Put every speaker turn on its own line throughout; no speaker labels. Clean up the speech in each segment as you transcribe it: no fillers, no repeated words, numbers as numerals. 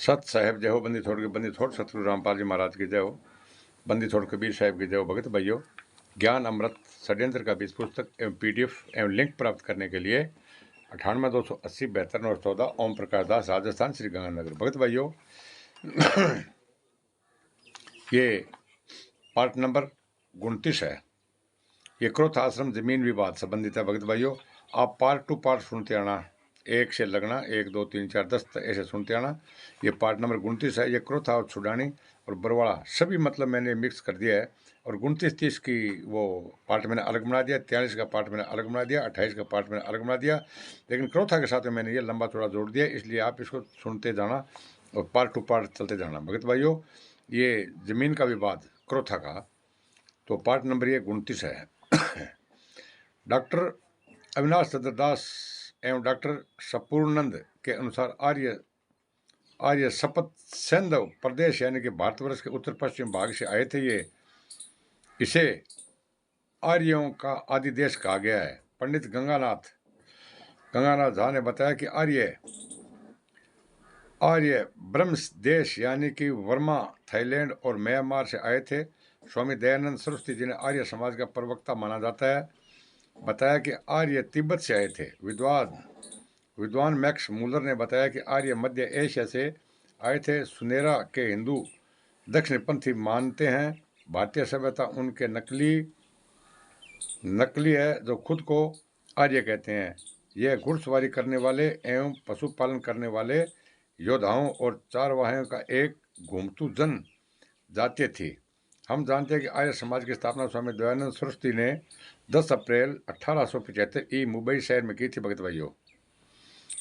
सत साहेब जय हो, बंदी छोड़ के बंदी छोड़, सतगुरु रामपाल जी महाराज की जय हो, बंदी छोड़ कबीर साहिब की जय हो। भगत भाइयों, ज्ञान अमृत षड्यंत्र का बीज पुस्तक एवं पीडीएफ एवं लिंक प्राप्त करने के लिए 98 280 72 914 ओम प्रकाश दास, राजस्थान, श्री गंगानगर। भगत भाइयों, ये पार्ट नंबर 29 है। ये क्रोथ आश्रम जमीन विवाद संबंधित है। भगत भाइयों, आप पार्ट टू पार्ट सुनते आना, एक से लगना, 1 2 3 4 10 ऐसे सुनते आना। ये पार्ट नंबर 29 है। ये क्रोथ और छुड़ानी और बरवाड़ा सभी मतलब मैंने मिक्स कर दिया है। और 29 30 की वो पार्ट मैंने अलग बना दिया, 43 का पार्ट मैंने अलग बना दिया, 28 का पार्ट मैंने अलग बना दिया। लेकिन क्रोथा के साथ में मैंने ये लंबा थोड़ा जोड़ दिया, इसलिए आप इसको सुनते जाना और पार्ट टू पार्ट चलते जाना। भगत भाइयों, ये जमीन का विवाद क्रोथा का, तो पार्ट नंबर ये 29 है। डॉक्टर अविनाश चंद्र दास एवं डॉक्टर सपूर्णनंद के अनुसार आर्य शपथ सैंधव प्रदेश यानी कि भारतवर्ष के उत्तर पश्चिम भाग से आए थे। ये इसे आर्यों का आदि देश कहा गया है। पंडित गंगानाथ झा ने बताया कि आर्य ब्रह्म देश यानी कि वर्मा, थाईलैंड और म्यांमार से आए थे। स्वामी दयानंद सरस्वती जी ने आर्य समाज का प्रवक्ता माना जाता है। बताया कि आर्य तिब्बत से आए थे। विद्वान मैक्स मूलर ने बताया कि आर्य मध्य एशिया से आए थे। सुनेरा के हिंदू दक्षिणपंथी मानते हैं। भारतीय सभ्यता उनके नकली है जो खुद को आर्य कहते हैं। यह घुड़सवारी करने वाले एवं पशुपालन करने वाले योद्धाओं और चारवाहों का एक घुमतू जन जातीय थी। हम जानते हैं कि आर्य समाज की स्थापना स्वामी दयानंद सरस्वती ने 10 अप्रैल 1875 मुंबई शहर में की थी। भगत भाइयों,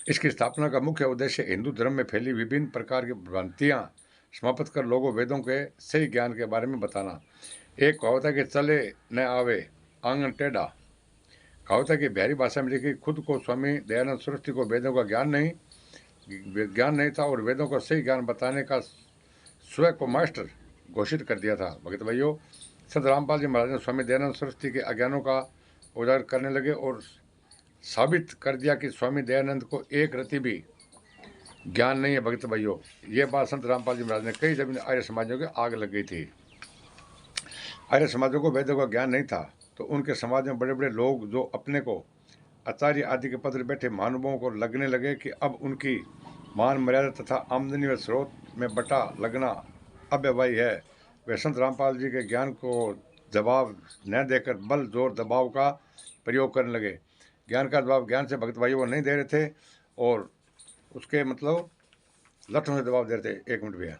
इसकी स्थापना का मुख्य उद्देश्य हिंदू धर्म में फैली विभिन्न प्रकार की भ्रांतियां समाप्त कर लोगों वेदों के सही ज्ञान के बारे में बताना। एक कहावत है कि चले न आवे आंगन टेढ़ा। कहावत है कि बिहारी भाषा में लिखी खुद को स्वामी दयानंद सरस्वती को वेदों का ज्ञान नहीं था और वेदों का सही ज्ञान बताने का स्वयं को मास्टर घोषित कर दिया था। भगत भाइयों, संत रामपाल जी महाराज ने स्वामी दयानंद सरस्वती के अज्ञानों का उजागर करने लगे और साबित कर दिया कि स्वामी दयानंद को एक रति भी ज्ञान नहीं है। भगत भाइयों, ये बात संत रामपाल जी महाराज ने कई जब आर्य समाजों की आग लग गई थी। आर्य समाजों को वेदों का ज्ञान नहीं था तो उनके समाज में बड़े बड़े लोग जो अपने को आचार्य आदि के पद पर बैठे महानुभावों को लगने लगे कि अब उनकी मान मर्यादा तथा आमदनी व स्रोत में बटा लगना अव्यवहार्य है। वे संत रामपाल जी के ज्ञान को जवाब न देकर बल जोर दबाव का प्रयोग करने लगे। ज्ञान का जवाब ज्ञान से भक्त भाइयों को नहीं दे रहे थे और उसके मतलब लठों से दबाव दे रहे थे। 1 मिनट भैया।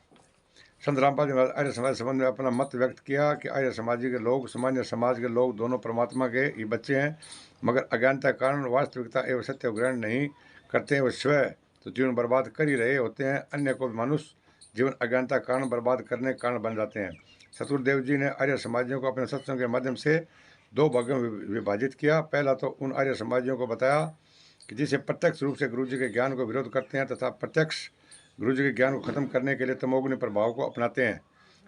संत रामपाल जी आर्य समाज संबंध में अपना मत व्यक्त किया कि आर्य समाज के लोग सामान्य समाज के लोग दोनों परमात्मा के ही बच्चे हैं, मगर अज्ञानता के कारण वास्तविकता एवं सत्य को ग्रहण नहीं करते हैं। वे स्वयं तो जीवन बर्बाद कर ही रहे होते हैं, अन्य को मनुष्य जीवन अज्ञानता के कारण बर्बाद करने के कारण बन जाते हैं। सतगुरुदेव जी ने आर्य समाजियों को अपने सत्संग के माध्यम से 2 भागों में विभाजित किया। पहला तो उन आर्य समाजियों को बताया कि जिसे प्रत्यक्ष रूप से गुरु जी के ज्ञान को विरोध करते हैं तथा प्रत्यक्ष गुरु जी के ज्ञान को खत्म करने के लिए तमोगुणी प्रभाव को अपनाते हैं।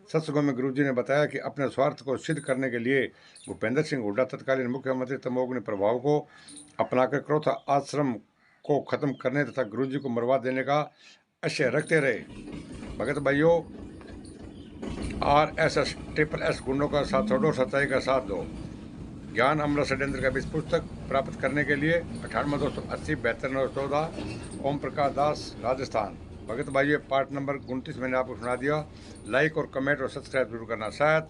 सत्संगों में गुरु जी ने बताया कि अपने स्वार्थ को सिद्ध करने के लिए भूपेंद्र सिंह हुड्डा तत्कालीन मुख्यमंत्री तमोगुणी प्रभाव को अपनाकर क्रोथ आश्रम को खत्म करने तथा गुरु जी को मरवा देने का आशय रखते रहे। भगत भाइयों, RSS SSS गुंडों का साथ छोड़ो, सच्चाई का साथ दो। ज्ञान अमृत षड्यंत्र का बीज पुस्तक प्राप्त करने के लिए 98 280 72 914 ओम प्रकाश दास, राजस्थान। भगत भाइयों, पार्ट नंबर 29 मैंने आपको सुना दिया। लाइक और कमेंट और सब्सक्राइब जरूर करना। साहब